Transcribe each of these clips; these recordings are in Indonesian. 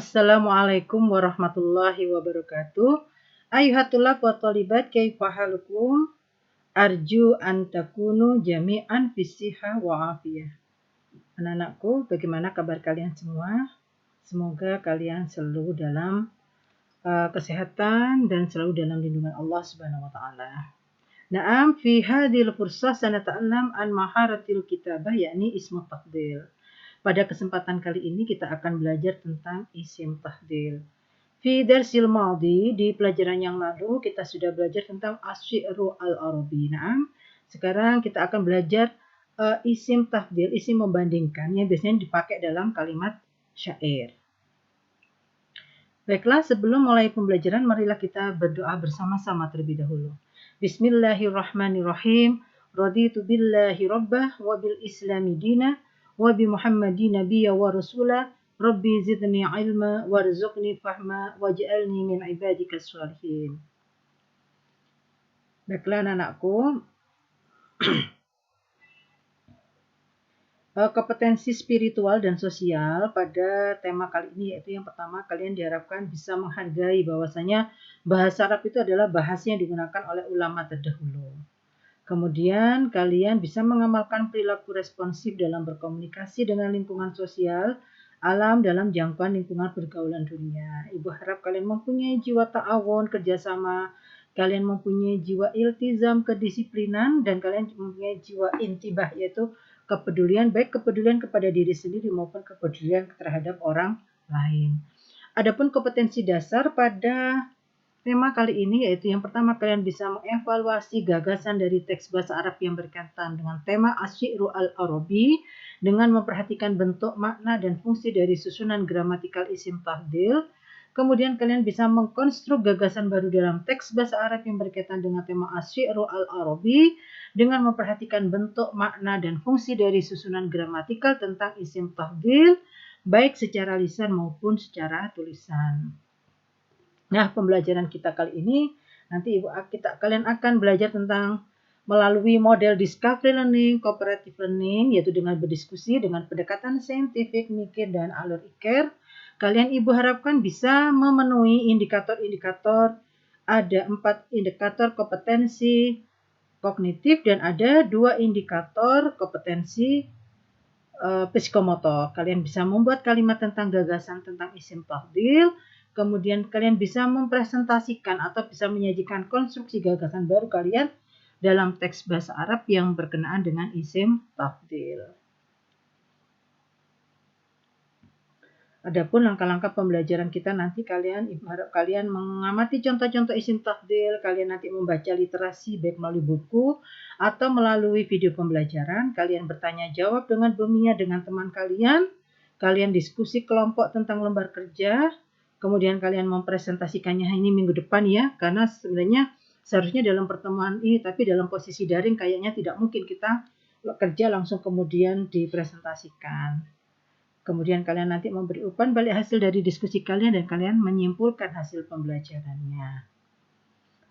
Assalamualaikum warahmatullahi wabarakatuh. Ayuhat tulab wa talibat kaifa halukum? Arju an takunu jami'an fisihah wa afiyah. Anak-anakku, bagaimana kabar kalian semua? Semoga kalian selalu dalam kesehatan dan selalu dalam lindungan Allah Subhanahu wa taala. Naam, fi hadhil fursah sanata'allam an maharatil kitabah yakni ismu tafdhil. Pada kesempatan kali ini kita akan belajar tentang isim tafdhil. Fi darsil madhi, di pelajaran yang lalu kita sudah belajar tentang asy-syi'ru al-arabi. Nah, sekarang kita akan belajar isim tafdhil, isim membandingkan yang biasanya dipakai dalam kalimat syair. Baiklah, sebelum mulai pembelajaran marilah kita berdoa bersama-sama terlebih dahulu. Bismillahirrahmanirrahim. Raditu billahi rabbah wa bil islami dinah wa bi Muhammadin nabiyya wa rasulah. Rabbi zidni ilma warzuqni fahma waj'alni min ibadikas shalihin. Baiklah anak-anakku, kompetensi spiritual dan sosial pada tema kali ini yaitu yang pertama, kalian diharapkan bisa menghargai bahwasanya bahasa Arab itu adalah bahasa yang digunakan oleh ulama terdahulu. Kemudian kalian bisa mengamalkan perilaku responsif dalam berkomunikasi dengan lingkungan sosial, alam dalam jangkauan lingkungan pergaulan dunia. Ibu harap kalian mempunyai jiwa ta'awun, kerjasama, kalian mempunyai jiwa iltizam, kedisiplinan, dan kalian mempunyai jiwa intibah, yaitu kepedulian, baik kepedulian kepada diri sendiri maupun kepedulian terhadap orang lain. Adapun kompetensi dasar pada tema kali ini yaitu yang pertama, kalian bisa mengevaluasi gagasan dari teks bahasa Arab yang berkaitan dengan tema asy-syi'ru al-arabi dengan memperhatikan bentuk, makna, dan fungsi dari susunan gramatikal isim tafdhil. Kemudian kalian bisa mengkonstruk gagasan baru dalam teks bahasa Arab yang berkaitan dengan tema asy-syi'ru al-arabi dengan memperhatikan bentuk, makna, dan fungsi dari susunan gramatikal tentang isim tafdhil baik secara lisan maupun secara tulisan. Nah, pembelajaran kita kali ini nanti kalian akan belajar tentang melalui model discovery learning, cooperative learning, yaitu dengan berdiskusi dengan pendekatan saintifik, mikir, dan alur ikir. Kalian ibu harapkan bisa memenuhi indikator-indikator, ada 4 indikator kompetensi kognitif dan ada 2 indikator kompetensi psikomotor. Kalian bisa membuat kalimat tentang gagasan tentang isim tafdhil. Kemudian kalian bisa mempresentasikan atau bisa menyajikan konstruksi gagasan baru kalian dalam teks bahasa Arab yang berkenaan dengan isim tafdhil. Adapun langkah-langkah pembelajaran kita nanti kalian mengamati contoh-contoh isim tafdhil, kalian nanti membaca literasi baik melalui buku atau melalui video pembelajaran, kalian bertanya jawab dengan Bumia dengan teman kalian, kalian diskusi kelompok tentang lembar kerja, kemudian kalian mempresentasikannya ini minggu depan ya, karena sebenarnya seharusnya dalam pertemuan ini, tapi dalam posisi daring kayaknya tidak mungkin kita kerja langsung kemudian dipresentasikan. Kemudian kalian nanti memberi umpan balik hasil dari diskusi kalian dan kalian menyimpulkan hasil pembelajarannya.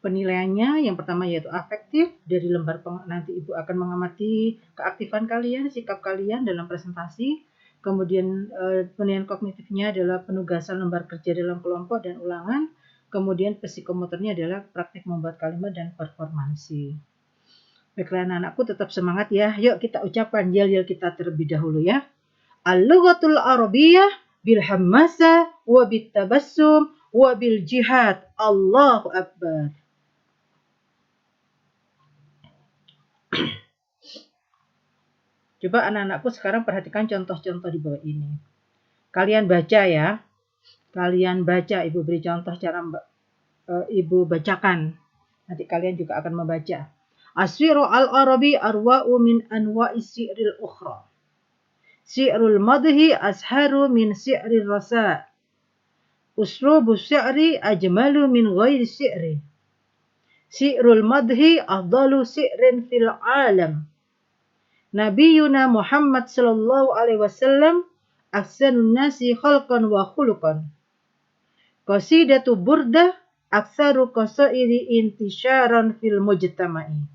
Penilaiannya yang pertama yaitu afektif, dari lembar nanti ibu akan mengamati keaktifan kalian, sikap kalian dalam presentasi. Kemudian penilaian kognitifnya adalah penugasan lembar kerja dalam kelompok dan ulangan. Kemudian psikomotornya adalah praktik membuat kalimat dan performansi. Baiklah anak-anakku, tetap semangat ya. Yuk kita ucapkan yel-yel kita terlebih dahulu ya. Al-lughatul arabiyyah bil hammasa wa bit tabassum wa bil jihad. Allahu akbar. Coba anak-anakku sekarang perhatikan contoh-contoh di bawah ini. Kalian baca ya. Kalian baca, ibu beri contoh cara ibu bacakan. Nanti kalian juga akan membaca. Asy-syi'ru al-arabi arwa'u min anwa'is syi'ril ukhra. Syi'rul madhi asharu min syi'rir rasa. Uslubus syi'ri ajmalu min ghairi syi'ri. Syi'rul madhi afdalu syi'rin fil alam. Nabiyuna Muhammad sallallahu alaihi wasallam ahsanun nasi khalqan wa khuluqan. Qasidatu burdah aktsaru qasaidi intisyaran fil mujtama'i.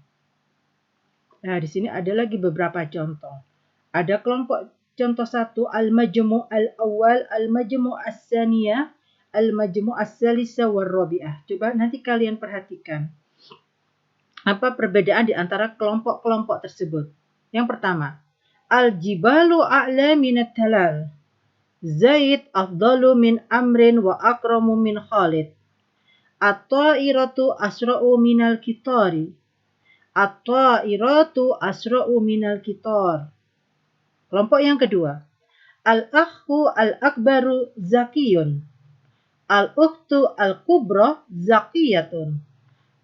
Nah, di sini ada lagi beberapa contoh. Ada kelompok contoh 1, al-majmu' al-awwal, al-majmu' as-saniyah, al-majmu' as-salisa war-rabi'ah. Coba nanti kalian perhatikan. Apa perbedaan di antara kelompok-kelompok tersebut? Yang pertama, al-jibalu a'la minat talal. Zaid afdalu min Amrin wa akramu min Khalid. At-ta'iratu asra'u minal kitari. At-ta'iratu asra'u minal kitar. Kelompok yang kedua, al-akhu al-akbaru zakiyun. Al-ukhtu al-kubra zakiyatun.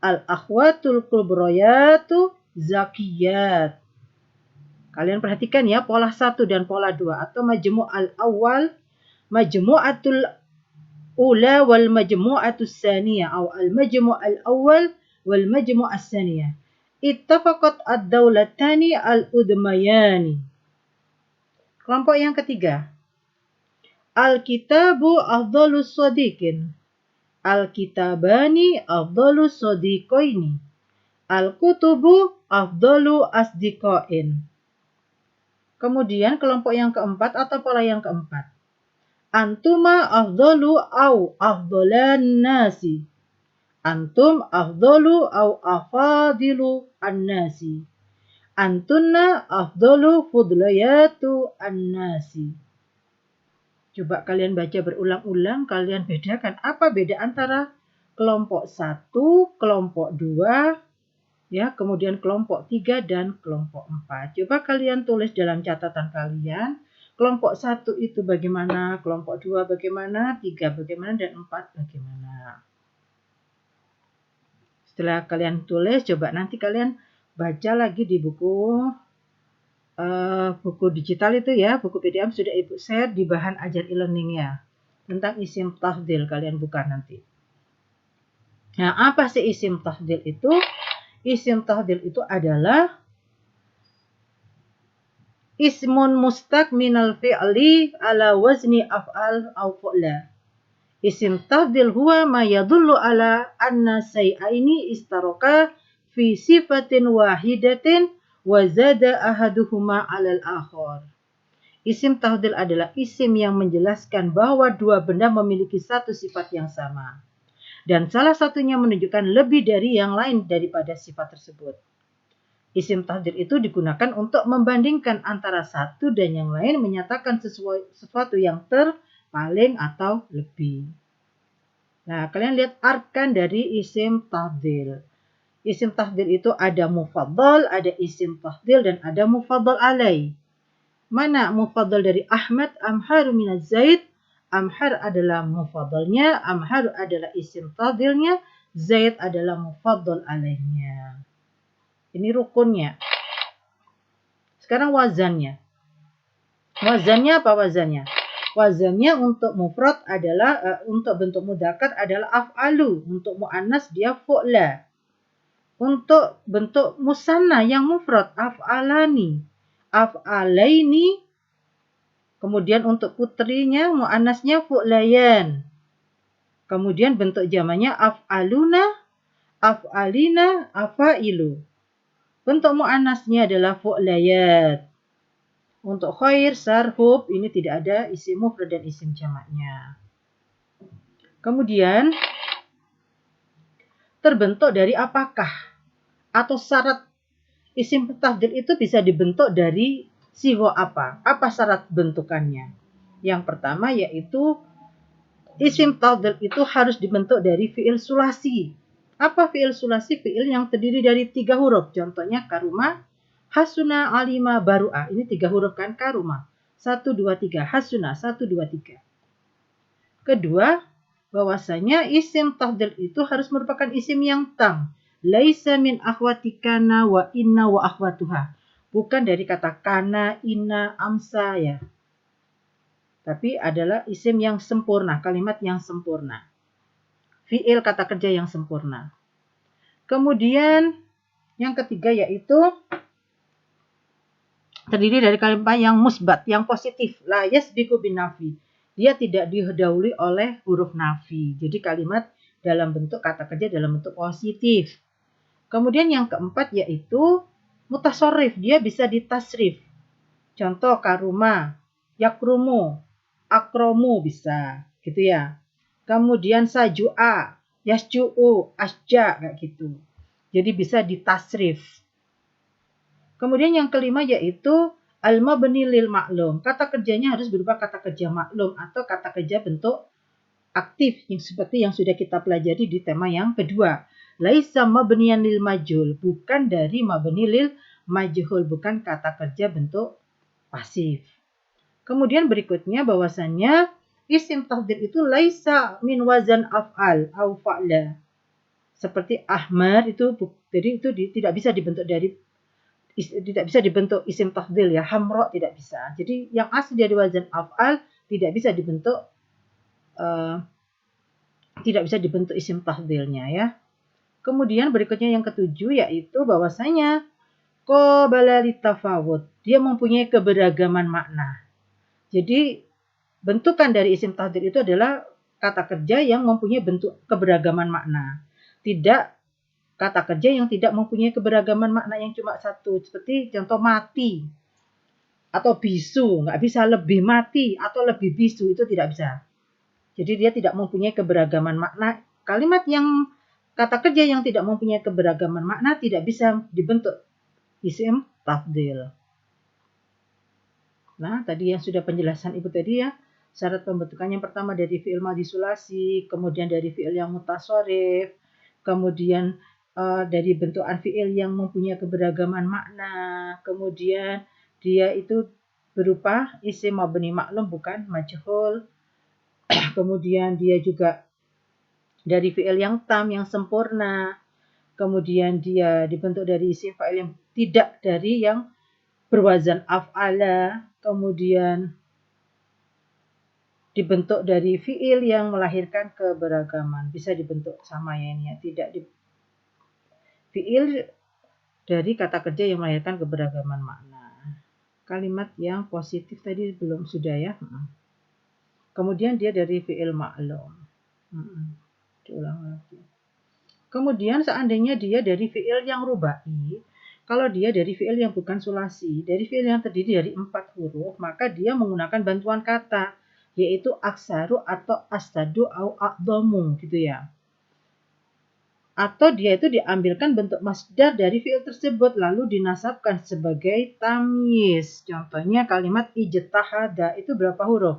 Al-akhwatul kubrayatu zakiyat. Kalian perhatikan ya pola 1 dan pola 2 atau majmu' al-awwal, majmu'atul ula wal majmu'atus saniyah atau al-majmu' al-awwal wal majmu' as-saniyah. Ittafaqat ad-dawlatani al-udmayani. Kelompok yang ketiga, al-kitabu afdalus sadiqin. Al-kitabani afdalu sadiqaini. Al-kutubu afdalu asdiqain. Kemudian kelompok yang keempat atau pola yang keempat. Antuma afdalu au afdalan nasi. Antum afdalu au afadilu an-nasi. Antunna afdalu fudlayatu an-nasi. Coba kalian baca berulang-ulang, kalian bedakan apa beda antara kelompok 1, kelompok 2, ya, kemudian kelompok 3 dan kelompok 4. Coba kalian tulis dalam catatan kalian, kelompok 1 itu bagaimana, kelompok 2 bagaimana, 3 bagaimana, dan 4 bagaimana. Setelah kalian tulis, coba nanti kalian baca lagi di buku digital itu ya, buku PDF sudah Ibu share di bahan ajar e-learning ya. Tentang isim tafdil kalian buka nanti. Nah, apa sih isim tafdil itu? Isim tafdil itu adalah ismun mustaq minal fi'li ala wazni af'al au fu'la. Isim tafdil huwa ma yadullu ala anna say'aini istaraka fi sifatin wahidatin wa zada ahaduhuma 'alal akhar. Isim tafdil adalah isim yang menjelaskan bahwa dua benda memiliki satu sifat yang sama dan salah satunya menunjukkan lebih dari yang lain daripada sifat tersebut. Isim tafdil itu digunakan untuk membandingkan antara satu dan yang lain, menyatakan sesuatu yang terpaling atau lebih. Nah, kalian lihat arkan dari isim tafdil. Isim tafdil itu ada mufaddal, ada isim tafdil, dan ada mufaddal alaih. Mana mufaddal dari Ahmad? Amharu minaz Zaid. Amhar adalah mufaddalnya, Amhar adalah isim tafdilnya, Zaid adalah mufaddal alaihnya. Ini rukunnya. Sekarang wazannya. Wazannya apa wazannya? Wazannya untuk mufrad adalah, untuk bentuk mudzakkar adalah af'alu. Untuk muannas dia fu'la. Untuk bentuk musanna yang mufrad af'alani, af'alaini. Kemudian untuk putrinya muannasnya fu'layan. Kemudian bentuk jamannya af'aluna, af'alina, afailu. Bentuk muannasnya adalah fu'layat. Untuk khair, sar, hub ini tidak ada isim mufrad dan isim jamaknya. Kemudian terbentuk dari apakah? Atau syarat isim tafdil itu bisa dibentuk dari sigha apa? Apa syarat bentukannya? Yang pertama yaitu isim tafdil itu harus dibentuk dari fi'il sulasi. Apa fi'il sulasi? Fi'il yang terdiri dari 3 huruf. Contohnya karuma, hasuna, alima, baru'a. Ini 3 huruf kan karuma. 1, 2, 3. Hasuna, 1, 2, 3. Kedua, bahwasanya isim tafdil itu harus merupakan isim yang tam. Laisa min akhwati kana wa inna wa akhwatuha. Bukan dari kata kana, inna, amsa ya. Tapi adalah isim yang sempurna, kalimat yang sempurna. Fi'il kata kerja yang sempurna. Kemudian yang ketiga yaitu terdiri dari kalimat yang musbat, yang positif. La yasbiqu bin nafi. Dia tidak didahului oleh huruf nafi. Jadi kalimat dalam bentuk kata kerja dalam bentuk positif. Kemudian yang keempat yaitu mutasharrif, dia bisa ditasrif. Contoh karuma, yakrumu, akromu bisa, gitu ya. Kemudian sajua, yasju'u, asja, kayak gitu. Jadi bisa ditasrif. Kemudian yang kelima yaitu al-mabni lil maklum. Kata kerjanya harus berupa kata kerja maklum atau kata kerja bentuk aktif yang seperti yang sudah kita pelajari di tema yang kedua. Laisa mabniyan lil majhul, bukan dari mabni lil majhul, bukan kata kerja bentuk pasif. Kemudian berikutnya bahwasannya isim tafdhil itu laisa min wazan af'al au fa'la. Seperti Ahmad itu jadi itu tidak bisa dibentuk dari tidak bisa dibentuk isim tafdhil ya. Hamra tidak bisa. Jadi yang asli dari wazan af'al tidak bisa dibentuk isim tafdhilnya ya. Kemudian berikutnya yang ketujuh yaitu bahwasanya qabala litafawud. Dia mempunyai keberagaman makna. Jadi bentukan dari isim tafdhil itu adalah kata kerja yang mempunyai bentuk keberagaman makna. Tidak kata kerja yang tidak mempunyai keberagaman makna yang cuma satu. Seperti contoh mati atau bisu. Nggak bisa lebih mati atau lebih bisu. Itu tidak bisa. Jadi dia tidak mempunyai keberagaman makna. Kalimat yang kata kerja yang tidak mempunyai keberagaman makna tidak bisa dibentuk isim tafdhil. Nah, tadi yang sudah penjelasan Ibu tadi ya. Syarat pembentukan yang pertama dari fi'il madhi sulasi, kemudian dari fi'il yang mutasharif, kemudian dari bentukan fi'il yang mempunyai keberagaman makna, kemudian dia itu berupa isim mabni maklum bukan majhul. Kemudian dia juga dari fi'il yang tam yang sempurna. Kemudian dia dibentuk dari isim fa'il yang tidak dari yang berwazan af'ala. Kemudian dibentuk dari fi'il yang melahirkan keberagaman. Bisa dibentuk sama ya ini ya. Tidak di fi'il dari kata kerja yang melahirkan keberagaman makna. Kalimat yang positif tadi belum sudah ya. Kemudian dia dari fi'il ma'lum. Diulang lagi. Kemudian seandainya dia dari fi'il yang rubai, kalau dia dari fi'il yang bukan sulasi, dari fi'il yang terdiri dari 4 huruf, maka dia menggunakan bantuan kata, yaitu aksaru atau astadu au a'dhamu gitu ya. Atau dia itu diambilkan bentuk masdar dari fi'il tersebut lalu dinasabkan sebagai tamyiz. Contohnya kalimat ijtahada itu berapa huruf?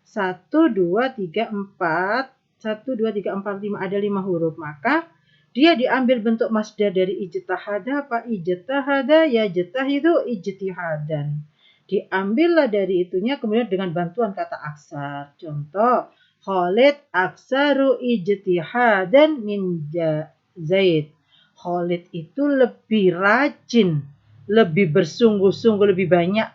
1, 2, 3, 4. 1, 2, 3, 4, 5. Ada 5 huruf. Maka dia diambil bentuk masdar dari ijtahada apa? Ijtahada ya jtahidu ijtihadan. Diambillah dari itunya kemudian dengan bantuan kata aksar. Contoh, Khalid aksaru ijtihadan min Zaid. Khalid itu lebih rajin, lebih bersungguh-sungguh, lebih banyak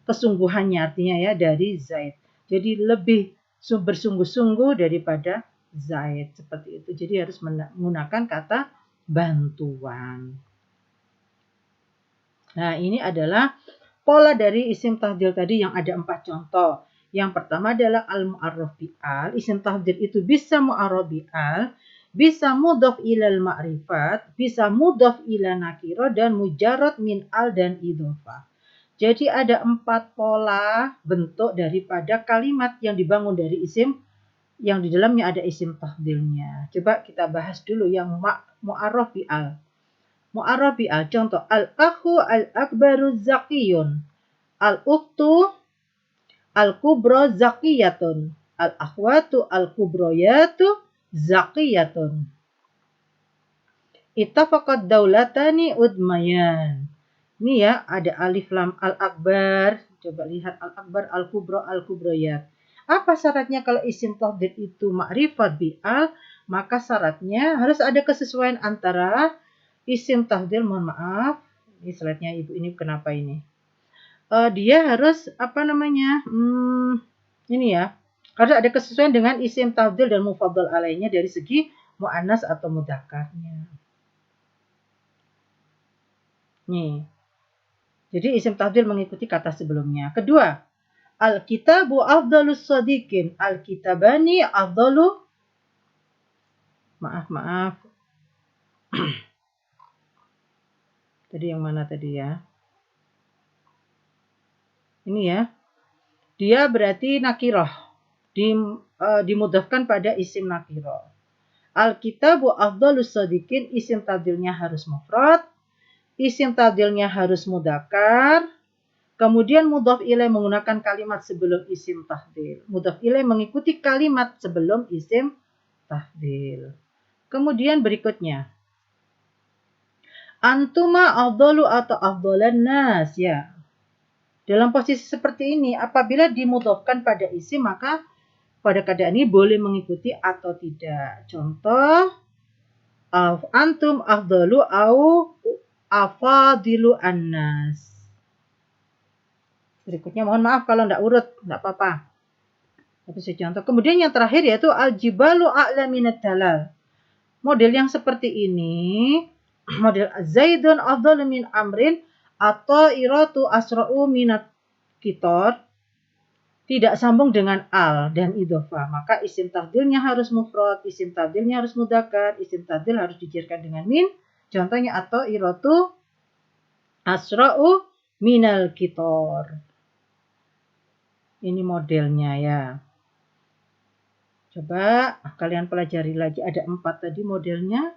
kesungguhannya artinya ya dari Zaid. Jadi lebih bersungguh-sungguh daripada Zaid seperti itu. Jadi harus menggunakan kata bantuan. Nah, ini adalah pola dari isim tafdhil tadi yang ada 4 contoh. Yang pertama adalah al-mu'arraf bi'al. Isim tafdhil itu bisa mu'arraf bi'al, bisa mudhaf ilal ma'rifat, bisa mudhaf ila nakiro, dan mujarrad min al dan idhofah. Jadi ada 4 pola bentuk daripada kalimat yang dibangun dari isim yang di dalamnya ada isim tafdhilnya. Coba kita bahas dulu yang mu'arraf bi'al. Mu'arraf bi'al, contoh al-akhu al-akbaru zakiyun, al-ukhtu al-kubra zakiyatun, al-akhwatu al-kubroyatu zakiyatun. Ittafaqad daulatani udmayan. Ini ya ada alif lam al-akbar. Coba lihat al-akbar, al-kubra, al-kubroyat. Apa syaratnya kalau isim tafdhil itu ma'rifat bi'al? Maka syaratnya harus ada kesesuaian antara isim tafdhil, mohon maaf. Ini slide-nya Ibu ini kenapa ini? Dia harus apa namanya? Ini ya. Harus ada kesesuaian dengan isim tafdhil dan mufadhal alainya dari segi muannas atau mudzakarnya. Nih. Jadi isim tafdhil mengikuti kata sebelumnya. Kedua, al-kitabu afdalus shadiqin. Al-kitabani afdalu. Maaf. Tadi yang mana tadi ya? Ini ya. Dia berarti nakiroh. Dimudhafkan pada isim nakiroh. Al-kitabu afdhalus shodiqin, isim tabdilnya harus mufrad. Isim tabdilnya harus mudzakkar. Kemudian mudhaf ilaih menggunakan kalimat sebelum isim tahdil. Mudhaf ilaih mengikuti kalimat sebelum isim tahdil. Kemudian berikutnya. Antuma afdalu atau afdalan nas, ya. Dalam posisi seperti ini, apabila dimudhafkan pada isim, maka pada keadaan ini boleh mengikuti atau tidak. Contoh, antum afdalu au afadilu annas. Berikutnya mohon maaf kalau tidak urut, tidak apa-apa. Tapi saya contoh. Kemudian yang terakhir yaitu al-jibalu a'la minad dalal. Model yang seperti ini, model Zaidun afdalu min amrin atau iratu asra'u minat kitor, tidak sambung dengan al dan idhofah. Maka isim tafdilnya harus mufrad, isim tafdilnya harus mudzakkar, isim tafdil harus dijarkan dengan min. Contohnya atau iratu asra'u minal kitor. Ini modelnya ya. Coba kalian pelajari lagi. Ada 4 tadi modelnya.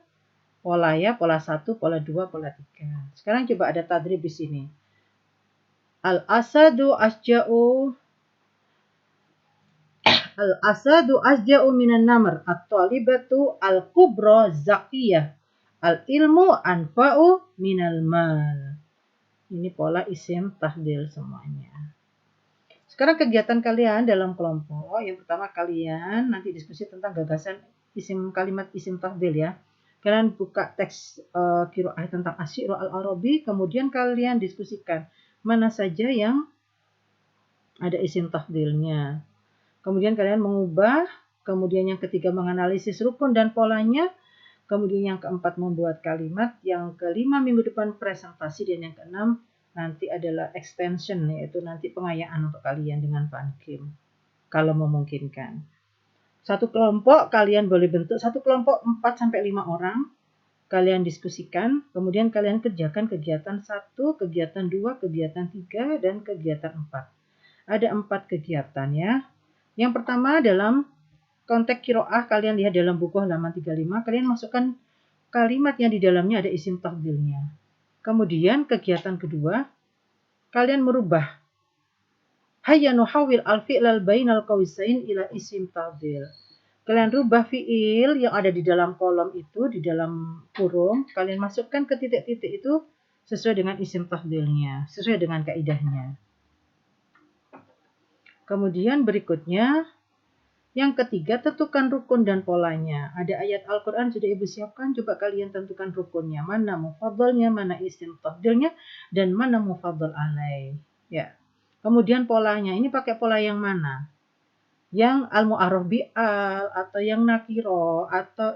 Pola ya, pola 1, pola 2, pola 3. Sekarang coba ada tadrib di sini. Al-asadu asja'u minan namr. At-talibatu al-kubra zakiyah. Al-ilmu anfa'u minal mal. Ini pola isim tahdil semuanya. Sekarang kegiatan kalian dalam kelompok, yang pertama kalian nanti diskusi tentang gagasan kalimat isim tafdhil ya. Kalian buka teks qiraah tentang asy-syi'ru al-arabi, kemudian kalian diskusikan mana saja yang ada isim tafdhilnya. Kemudian kalian mengubah, kemudian yang ketiga menganalisis rukun dan polanya, kemudian yang keempat membuat kalimat, yang kelima minggu depan presentasi, dan yang keenam nanti adalah extension, yaitu nanti pengayaan untuk kalian dengan Pankim kalau memungkinkan. Satu kelompok kalian boleh bentuk satu kelompok 4-5 orang. Kalian diskusikan, kemudian kalian kerjakan kegiatan 1, kegiatan 2, kegiatan 3, dan kegiatan 4. Ada 4 kegiatan ya. Yang pertama dalam konteks qiraah, kalian lihat dalam buku halaman 35, kalian masukkan kalimat yang di dalamnya ada isim tafdhilnya. Kemudian kegiatan kedua, kalian merubah hayya nuhawil al-fi'lal bainal qausain ila isim tafdhil. Kalian rubah fi'il yang ada di dalam kolom itu, di dalam kurung, kalian masukkan ke titik-titik itu sesuai dengan isim tafdhilnya, sesuai dengan kaidahnya. Kemudian berikutnya, yang ketiga, tentukan rukun dan polanya. Ada ayat Al-Quran sudah Ibu siapkan, coba kalian tentukan rukunnya. Mana mufaddalnya, mana isim tafdhilnya, dan mana mufaddal alaih. Ya. Kemudian polanya, ini pakai pola yang mana? Yang al-mu'arraf bi'al, atau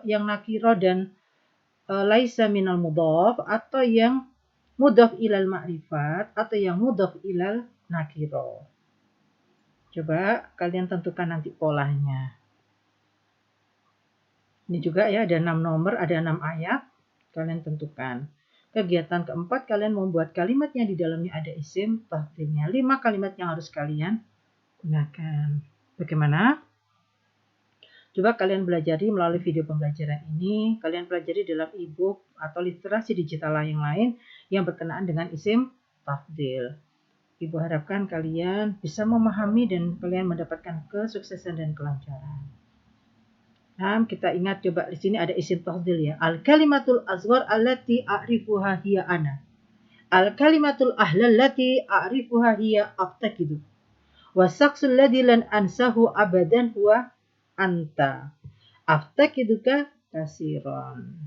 yang nakiro dan laisa minal mudhaf, atau yang mudhaf ilal ma'rifat, atau yang mudhaf ilal nakiro. Coba kalian tentukan nanti polanya. Ini juga ya, ada 6 nomor, ada 6 ayat. Kalian tentukan. Kegiatan keempat, kalian membuat kalimat yang di dalamnya ada isim tafdhilnya. 5 kalimat yang harus kalian gunakan. Bagaimana? Coba kalian pelajari melalui video pembelajaran ini. Kalian pelajari dalam e-book atau literasi digital yang lain yang berkenaan dengan isim tafdhil. Ibu harapkan kalian bisa memahami dan kalian mendapatkan kesuksesan dan kelancaran. Nah, kita ingat coba di sini ada isim tafdhil ya. Al-kalimatul azghar allati a'rifuha hiya ana. Al-kalimatul ahla allati a'rifuha hiya aftakidu. Wasaqsul ladzi lan ansahu abadan huwa anta. Aftakiduka kasiron.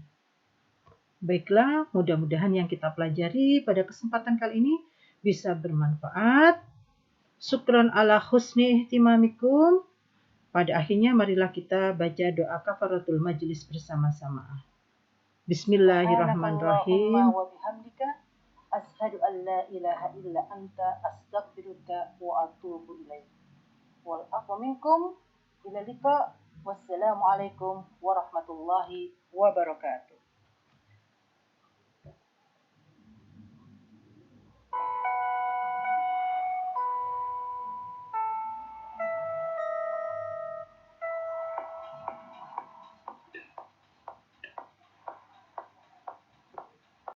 Baiklah, mudah-mudahan yang kita pelajari pada kesempatan kali ini bisa bermanfaat. Syukran ala husni ihtimamikum. Pada akhirnya marilah kita baca doa kafaratul majlis bersama-sama. Bismillahirrahmanirrahim. Wa bihamdika asyhadu an la ilaha illa anta astaghfiruka wa atubu ilaik. Wal afwa minkum ila liqa. Wassalamualaikum warahmatullahi wabarakatuh.